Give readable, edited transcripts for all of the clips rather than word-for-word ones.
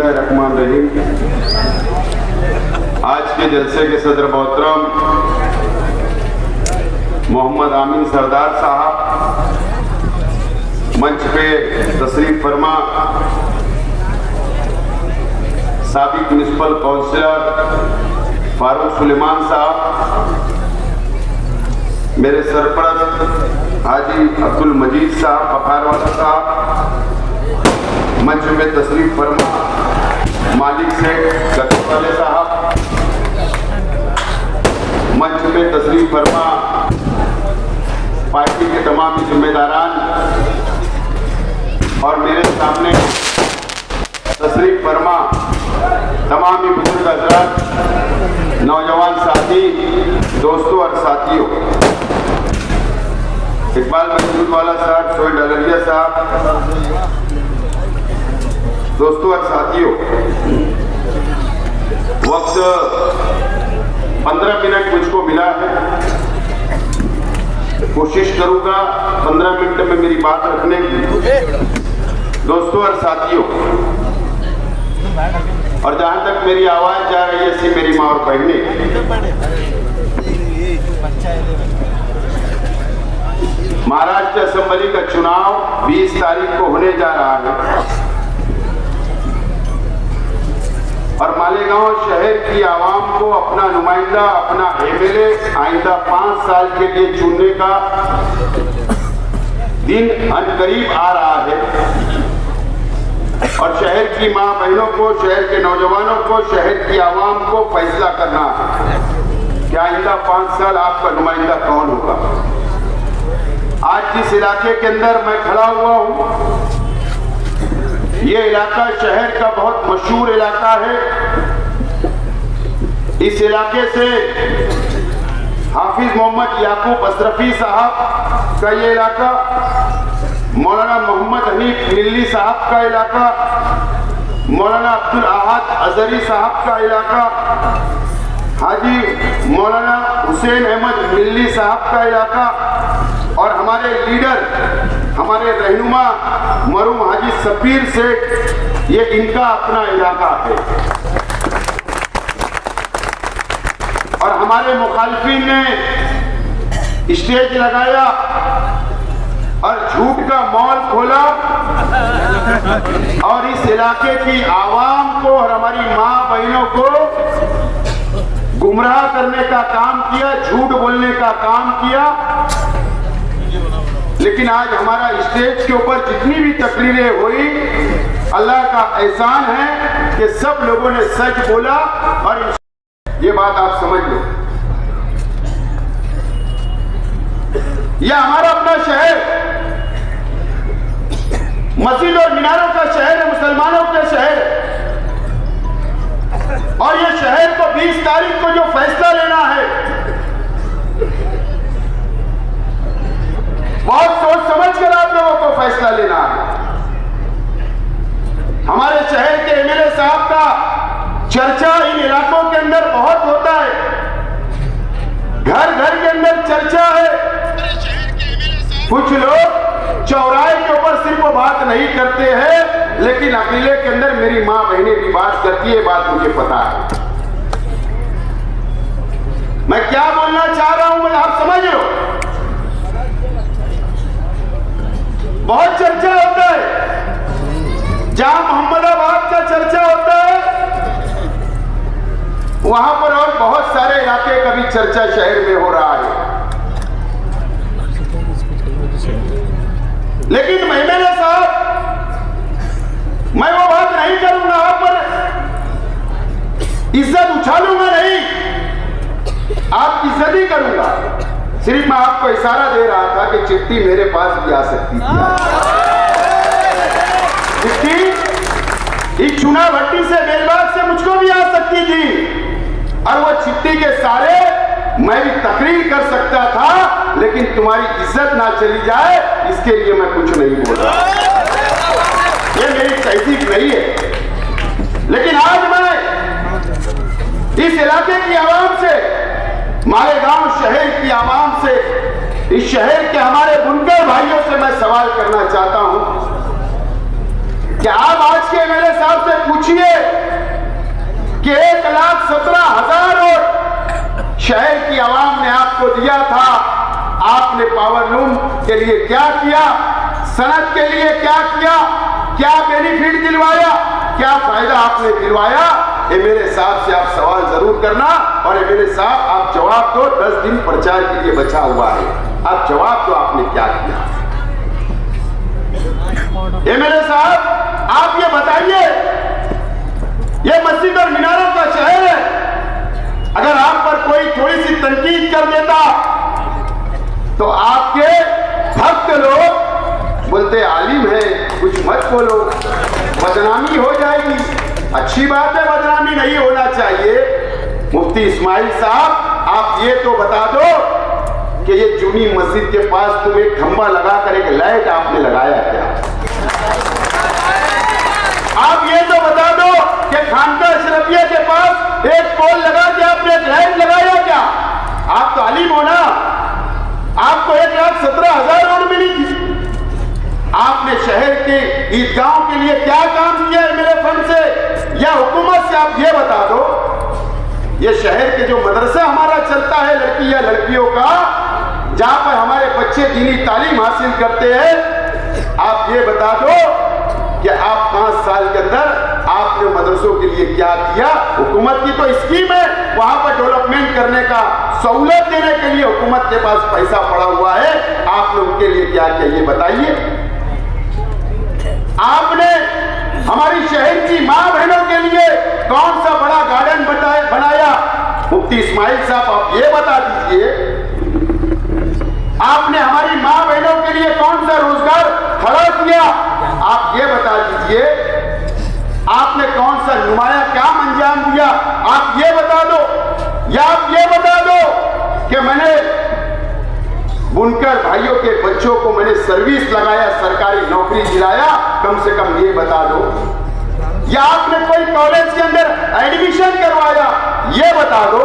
बिस्मिल्लाहिर्रहमानिर्रहीम। आज के जलसे के सदर मोहतरम मोहम्मद आमीन सरदार साहब, मंच पे तशरीफ फरमा साबिक म्युनिसिपल काउंसिलर फारूक सुलेमान साहब, मेरे सरपरस्त हाजी अब्दुल मजीद साहब पखारवाला साहब, मंच में तशरीफ फरमा मालिक सेठ गतवाले साहब, मंच में तशरीफ फरमा पार्टी के तमाम जिम्मेदारान और मेरे सामने तशरीफ फरमा तमाम ही बुजुर्ग हजरात, नौजवान साथी, दोस्तों और साथियों, इकबाल मजदूर वाला साहब, सोहेल डलरिया साहब, दोस्तों और साथियों, वक्त 15 मिनट मुझको मिला है। कोशिश करूंगा 15 मिनट में मेरी बात रखने की। दोस्तों और साथियों, और जहां तक मेरी आवाज जा रही है ऐसी मेरी माँ और बहनें, महाराष्ट्र असेंबली का चुनाव 20 तारीख को होने जा रहा है और मालेगांव शहर की आवाम को अपना नुमाइंदा, अपना एमएलए आइंदा 5 साल के लिए चुनने का दिन अनकरीब आ रहा है और शहर की मां बहनों को, शहर के नौजवानों को, शहर की आवाम को फैसला करना है कि आइंदा 5 साल आपका नुमाइंदा कौन होगा। आज जिस इलाके के अंदर मैं खड़ा हुआ हूं, ये इलाका शहर का बहुत मशहूर इलाका है। इस इलाके से हाफिज मोहम्मद याकूब अशरफी साहब का ये इलाका, मौलाना मोहम्मद हनीफ मिल्ली साहब का इलाका, मौलाना अब्दुल अहद अजहरी साहब का इलाका, हाजी मौलाना हुसैन अहमद मिल्ली साहब का इलाका और हमारे लीडर, हमारे रहनुमा मरूम हाजी सफीर सेठ, ये इनका अपना इलाका है। और हमारे मुखालिफिन ने स्टेज लगाया और झूठ का मॉल खोला और इस इलाके की आवाम को और हमारी माँ बहनों को गुमराह करने का काम किया, झूठ बोलने का काम किया। लेकिन आज हमारा स्टेज के ऊपर जितनी भी तकरीरें हुई, अल्लाह का एहसान है कि सब लोगों ने सच बोला। और ये बात आप समझ लो, यह हमारा अपना शहर मस्जिद और मीनारों का शहर है, मुसलमानों का शहर, और ये शहर को 20 तारीख को जो फैसला लेना है, बहुत सोच समझ कर आप लोगों को फैसला लेना है। हमारे शहर के एमएलए साहब का चर्चा इन इलाकों के अंदर बहुत होता है, घर घर के अंदर चर्चा है। कुछ लोग चौराहे के ऊपर सिर्फ वो बात नहीं करते हैं, लेकिन अकेले के अंदर मेरी माँ बहनें भी बात करती है, बात मुझे पता है। मैं क्या बोलना चाह रहा हूं, आप समझ लो। बहुत चर्चा होता है, जहां मोहम्मदाबाद का चर्चा होता है, वहां पर और बहुत सारे इलाके का भी चर्चा शहर में हो रहा है। लेकिन एमएलए साहब, मैं वो बात नहीं करूंगा, आप पर इज्जत उछालूंगा नहीं, आपकी इज्जत ही करूंगा। सिर्फ मैं आपको इशारा दे रहा था कि चिट्ठी मेरे पास भी आ सकती थी। चिट्ठी इस चुनाव भट्टी से, बेलबाग से मुझको भी आ सकती थी और वो चिट्ठी के सारे मैं भी तकरीर कर सकता था, लेकिन तुम्हारी इज्जत ना चली जाए इसके लिए मैं कुछ नहीं बोल रहा। ये मेरी तहजीब नहीं है। लेकिन आज मैं इस इलाके की आवाम से, मालेगांव शहर की आवाम से, इस शहर के हमारे बुनकर भाइयों से मैं सवाल करना चाहता हूं कि आप आज के एमएलए साहब से पूछिए कि 1,17,000 वोट शहर की आवाम ने आपको दिया था, आपने पावर लूम के लिए क्या किया, सनत के लिए क्या किया, क्या बेनिफिट दिलवाया, क्या फायदा आपने दिलवाया? एमएलए साहब से आप सवाल जरूर करना। और एमएलए साहब आप जवाब दो, 10 दिन प्रचार के लिए बचा हुआ है, आप जवाब दो आपने क्या किया। एमएलए साहब आप ये बताइए, ये मस्जिद और मीनारों का शहर है, अगर आप पर कोई थोड़ी सी तनकीद कर देता तो आपके भक्त लोग बोलते आलिम है, कुछ मत बोलो, बदनामी हो जाएगी। अच्छी बात है, बदनामी नहीं होना चाहिए। मुफ्ती इस्माइल साहब आप ये तो बता दो कि ये जूनी मस्जिद के पास तुम एक खंबा लगाकर एक लाइट आपने लगाया क्या? आप ये तो बता दो कि खानका अशरफिया के पास एक पोल लगा के आपने एक लाइट लगाया क्या? आप तो आलिम हो ना, आपको 1,17,000 वोट मिली थी। आपने शहर के ईदगाहों के लिए क्या काम किया है मेरे फंड से या हुकूमत से? आप ये बता दो। ये शहर के जो मदरसा हमारा चलता है लड़की या लड़कियों का, जहां पर हमारे बच्चे दीनी तालीम हासिल करते हैं, आप ये बता दो कि आप 5 साल के अंदर आपने मदरसों के लिए क्या किया? हुकूमत की तो स्कीम है, वहां पर डेवलपमेंट करने का, सहूलत देने के लिए हुकूमत के पास पैसा पड़ा हुआ है, आपने उनके लिए क्या किया ये बताइए। आपने हमारी शहर की मां बहनों के लिए कौन सा बड़ा गार्डन बनाया? मुफ्ती इस्माइल साहब आप ये बता दीजिए। आपने हमारी मां बहनों के लिए कौन सा रोजगार खड़ा किया? आप ये बता दीजिए। आपने कौन सा नुमाया काम अंजाम दिया? आप ये बता दो। या आप ये बता दो कि मैंने बुनकर भाइयों के बच्चों को मैंने सर्विस लगाया, सरकारी नौकरी दिलाया, कम से कम ये बता दो। या आपने कोई कॉलेज के अंदर एडमिशन करवाया, ये बता दो।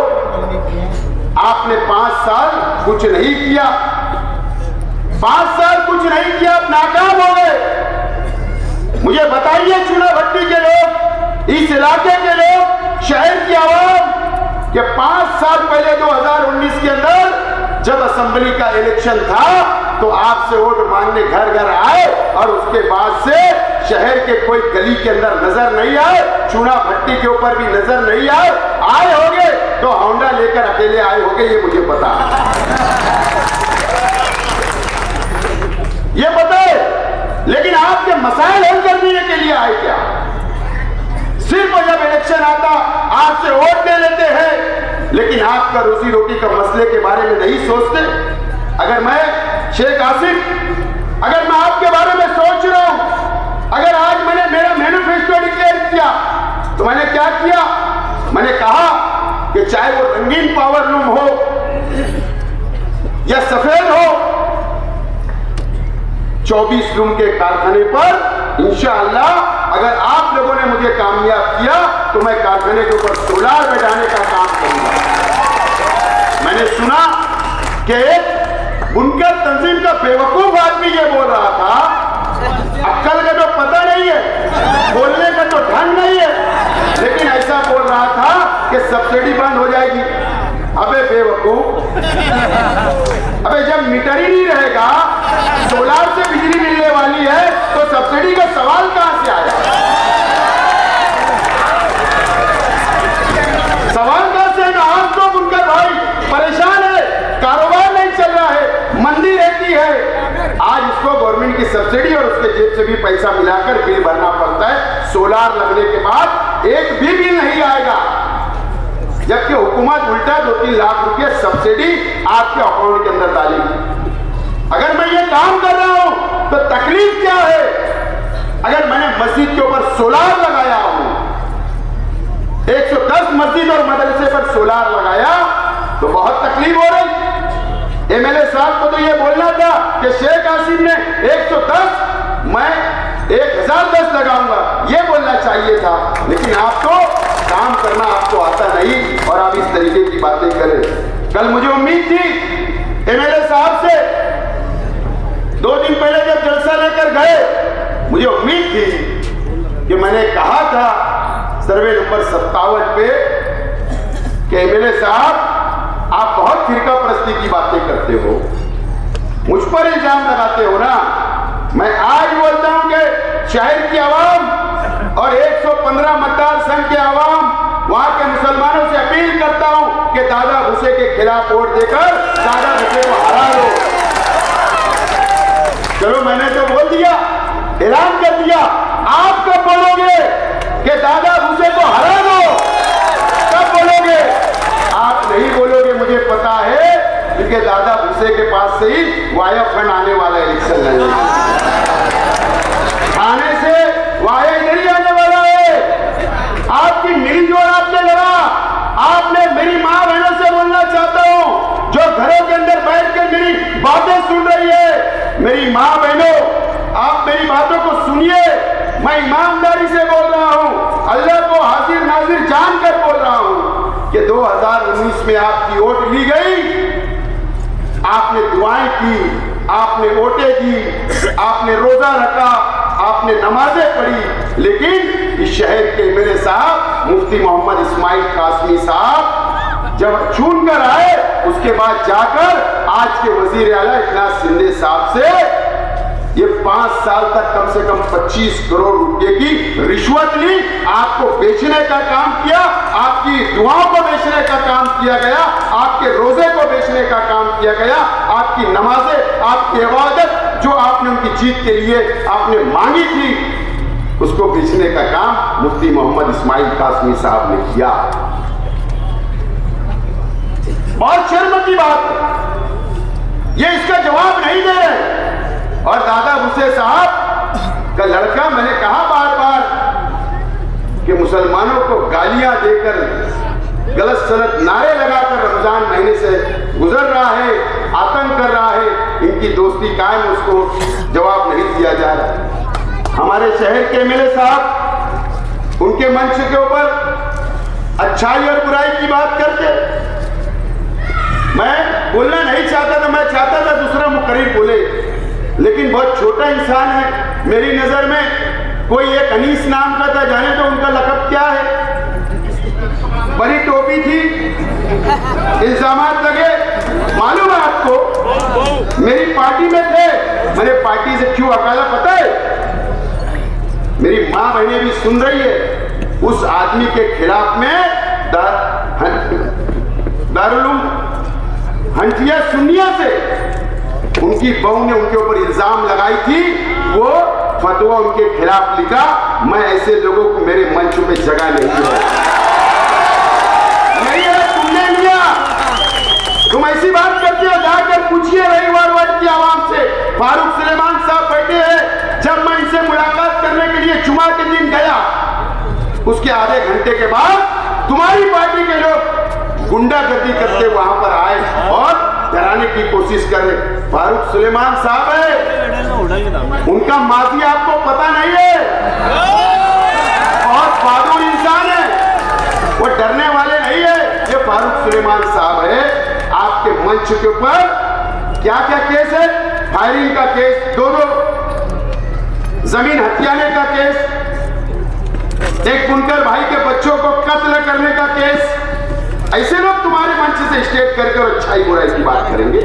आपने 5 साल कुछ नहीं किया, 5 साल कुछ नहीं किया, आप नाकाम हो गए। मुझे बताइए चूना भट्टी के लोग, इस इलाके के लोग, शहर की आवाम, कि 5 साल पहले 2019 के अंदर जब असेंबली का इलेक्शन था तो आपसे वोट मांगने घर घर आए और उसके बाद से शहर के कोई गली के अंदर नजर नहीं आए, चूना भट्टी के ऊपर भी नजर नहीं आए होंगे तो होंडा लेकर अकेले आए होंगे, ये मुझे पता है, ये पता है। लेकिन आपके मसाइल हल करने के लिए आए क्या? सिर्फ जब इलेक्शन आता आपसे वोट ले लेते हैं, लेकिन आपका रोजी रोटी का मसले के बारे में नहीं सोचते। अगर मैं शेख आसिफ, अगर मैं आपके बारे में सोच रहा हूं, अगर आज मैंने मेरा मैनिफेस्टो डिक्लेयर किया तो मैंने क्या किया? मैंने कहा कि चाहे वो रंगीन पावर लूम हो या सफेद हो, 24 लूम के कारखाने पर इंशाअल्लाह अगर आप लोगों ने मुझे कामयाब किया तो मैं कारखाने के ऊपर सोलार बैठाने का काम करूंगा। मैंने सुना कि एक बुनकर तंजीम का बेवकूफ आदमी ये बोल रहा था, अक्ल का तो पता नहीं है, बोलने का तो ढंग नहीं है, लेकिन ऐसा बोल रहा था कि सब्सिडी बंद हो जाएगी। अबे बेवकूफ, अबे जब मीटर ही नहीं रहेगा, सोलार से बिजली मिलने वाली है तो सब्सिडी का सवाल कहां से आया? सवाल कहां से? आज तो बुनकर भाई परेशान है, कारोबार नहीं चल रहा है, मंदी रहती है। आज इसको गवर्नमेंट की सब्सिडी और उसके जेब से भी पैसा मिलाकर बिल भरना पड़ता है। सोलार लगने के बाद एक भी बिल नहीं आएगा, जबकि हुकूमत उल्टा 2-3 लाख रुपए सब्सिडी आपके अकाउंट के अंदर डालेगी। अगर मैं ये काम कर रहा हूं तो तकलीफ क्या है? अगर मैंने मस्जिद के ऊपर सोलार लगाया हूं, 110 मस्जिद और मदरसे पर सोलार लगाया तो बहुत तकलीफ हो रही। एमएलए साहब को तो ये बोलना था कि शेख आसिफ ने 110, मैं 1010 लगाऊंगा, ये बोलना चाहिए था। लेकिन आप तो काम करना आपको आता नहीं और आप इस तरीके की बातें करें। कल मुझे उम्मीद थी एमएलए साहब से, 2 दिन पहले जब जलसा लेकर गए, मुझे उम्मीद थी कि मैंने कहा था सर्वे नंबर 57 पे कि एमएलए साहब आप बहुत फिरका परस्ती की बातें करते हो, मुझ पर इल्जाम लगाते हो ना। मैं आज बोलता हूं कि शहर की आवाम और 115 मतदार संघ के आवाम, वहां के मुसलमानों से अपील करता हूं कि दादा भूसे के खिलाफ वोट देकर दादा भूसे को हरा दो। चलो मैंने तो बोल दिया, ऐलान कर दिया, आप कब बोलोगे कि दादा भूसे को हरा दो? कब बोलोगे? आप नहीं बोलोगे, मुझे पता है, क्योंकि दादा भूसे के पास से ही वाया फंड आने वाला इलेक्शन लड़ने, आने से वाया इधर ही आने वाला है। आपकी मिली जोड़ आपने लड़ा, आपने मेरी मां बहनों से बोलना चाहता हूं जो घरों के अंदर बैठ कर मेरी बातें सुन रही है, मेरी मां बहनों, आप मेरी बातों को सुनिए। मैं ईमानदारी से बोल रहा हूं, अल्लाह को हाजिर नाजिर जानकर बोल रहा हूं कि 2019 में आपकी वोट ली गई, आपने दुआएं की, आपने वोटें दी, आपने रोजा रखा, आपने नमाजें पढ़ी, लेकिन इस शहर के मेरे साहब मुफ्ती मोहम्मद इस्माइल कासमी साहब जब चुन कर आए, उसके बाद जाकर आज के वजीर आला इकनाथ शिंदे साहब से ये 5 साल तक कम से कम 25 करोड़ रुपए की रिश्वत ली। आपको बेचने का काम किया, आपकी दुआओं को बेचने का काम किया गया, आपके रोजे को बेचने का काम किया गया, आपकी नमाजें, आपकी इबादत जो आपने उनकी जीत के लिए आपने मांगी थी, उसको बेचने का काम मुफ्ती मोहम्मद इस्माइल कासमी साहब ने किया। बहुत शर्म की बात है, ये इसका जवाब नहीं दे रहे। और दादा भूसे साहब का लड़का, मैंने कहा बार बार कि मुसलमानों को गालियां देकर, गलत सलत नारे लगाकर रमजान महीने से गुजर रहा है, आतंक कर रहा है, इनकी दोस्ती कायम, उसको जवाब नहीं दिया जा रहा। हमारे शहर के एमएलए साहब उनके मंच के ऊपर अच्छाई और बुराई की बात करते, मैं बोलना नहीं चाहता था, मैं चाहता था दूसरा मुकर्रिर बोले, लेकिन बहुत छोटा इंसान है मेरी नजर में। कोई एक अनीस नाम का था, जाने तो उनका लक़ब क्या है, बड़ी टोपी थी, इल्जामात लगे, मालूम है आपको, मेरी पार्टी में थे, मैंने पार्टी से क्यों हकाला पता है? मेरी मां बहनें भी सुन रही है, उस आदमी के खिलाफ में दारुल हंफिया सुन्निया से उनकी बहू ने उनके ऊपर इल्जाम लगाई थी, वो फतवा उनके खिलाफ लिखा। मैं ऐसे लोगों को मेरे मंच पे जगह नहीं है, तुमने लिया, तुम ऐसी बात करते हो, जाकर पूछिए रविवार वार्ड की आवाम से। फारूक सुलेमान साहब बैठे हैं, जब मैं इनसे मुलाकात करने के लिए जुमा के दिन गया, उसके आधे घंटे के बाद तुम्हारी पार्टी के लोग गुंडागर्दी करते वहां पर आए और डराने की कोशिश कर रहे। फारूक सुलेमान साहब है, उनका माजी आपको पता नहीं है, और बहादुर इंसान है, वो डरने वाले नहीं है। ये फारूक सुलेमान साहब है, आपके मंच के ऊपर क्या क्या केस है, फायरिंग का केस, 2 जमीन हथियाने का केस, एक बुनकर भाई के बच्चों को कत्ल करने का केस। ऐसे लोग तुम्हारे मंच से स्टेट करके अच्छाई बुराई की बात करेंगे,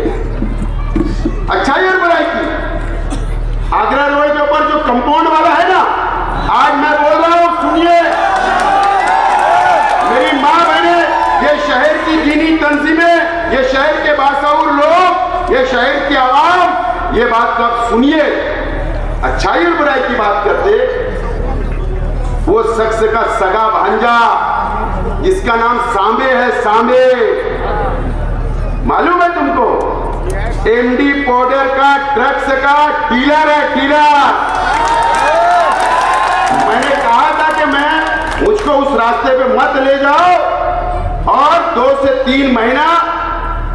अच्छाई और बुराई की। आगरा रोड के ऊपर जो कंपाउंड वाला है ना, आज मैं बोल रहा हूं, सुनिए मेरी मां बहने, ये शहर की दीनी तंजीमें, ये शहर के बासाउर लोग, ये शहर की आवाम, ये बात को आप सुनिए। अच्छाई और बुराई की बात करते, वो शख्स का सगा भांजा जिसका नाम सांबे है, सांबे, मालूम है तुमको, एमडी पाउडर का ड्रग्स का डीलर है, डीलर। मैंने कहा था कि मुझको उस रास्ते पे मत ले जाओ, और 2 से 3 महीना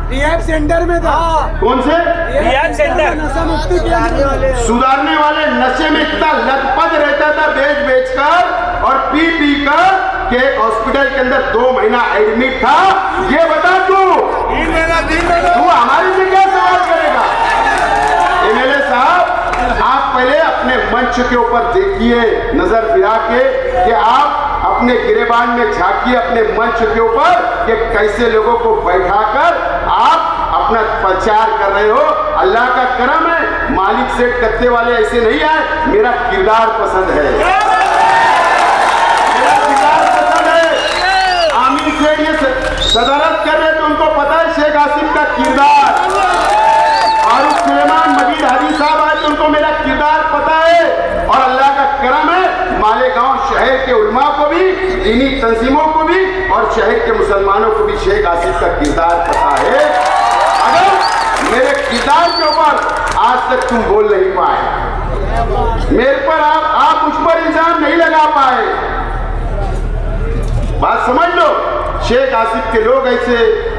रिहैब सेंटर में था। कौन से रिहैब सेंटर? नशा मुक्ति सुधारने वाले नशे में इतना लथपथ रहता था, बेच कर और पी कर के हॉस्पिटल के अंदर 2 महीना एडमिट था। ये बता तू हमारे से क्या सवाल करेगा? एमएलए साहब, आप पहले अपने मंच मंच के ऊपर देखिए, नजर फिरा के कि आप अपने गिरेबान में झांकिए अपने मंच के ऊपर कि कैसे लोगों को बैठाकर आप अपना प्रचार कर रहे हो। अल्लाह का करम है, मालिक से कत्ते वाले ऐसे नहीं आए, मेरा किरदार पसंद है, मेरा किरदार पसंद है। आमिर से ये सदारत कर रहे तो उनको पता है शेख आसिफ का किरदार, फारूक सुलेमान मजीद हाजी साहब आए तो उनको मेरा किरदार पता है। और अल्लाह का करम है, मालेगांव शहर के उलमा को भी, दीनी तंजीमों को भी और शहर के मुसलमानों को भी शेख आसिफ का किरदार पता है। अगर मेरे किरदार के ऊपर आज तक तुम बोल नहीं पाए, मेरे पर आप मुझ पर इल्जाम नहीं लगा पाए, बात समझ लो। शेख आसिफ के लोग ऐसे,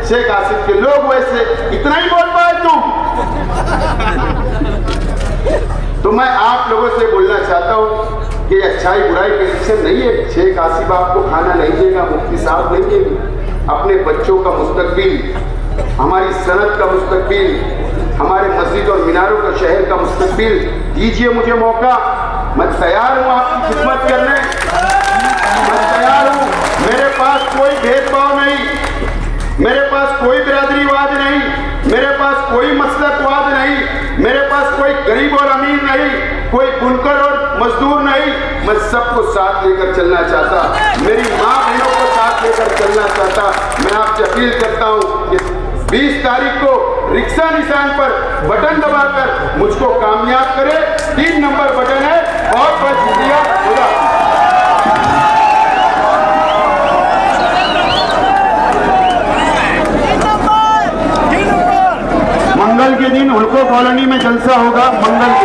शेख आसिफ के लोग वैसे, इतना ही बोल पाए तुम। तो मैं आप लोगों से बोलना चाहता हूं कि अच्छाई बुराई का इलेक्शन नहीं है। शेख आसिफ आपको खाना नहीं देगा, मुफ्ती साहब नहीं देंगे, अपने बच्चों का मुस्तकबिल, हमारी सनत का मुस्तकबिल, हमारे मस्जिद और मीनारों का शहर का मुस्तकबिल दीजिए मुझे मौका। मैं तैयार हूं आपकी खिदमत करने, मैं तैयार हूं। मेरे पास कोई भेदभाव नहीं, मेरे पास कोई बिरादरीवाद नहीं, मेरे पास कोई मसलकवाद नहीं, मेरे पास कोई गरीब और अमीर नहीं, कोई बुनकर और मजदूर नहीं। मैं सबको साथ लेकर चलना चाहता, मेरी माँ बहनों को साथ लेकर चलना चाहता। मैं आपसे अपील करता हूँ कि 20 तारीख को रिक्शा निशान पर बटन दबाकर मुझको कामयाब करे। 3 नंबर बटन है। बहुत बहुत शुक्रिया। खुदा मंगल के दिन हुल्को कॉलोनी में जलसा होगा। मंगल के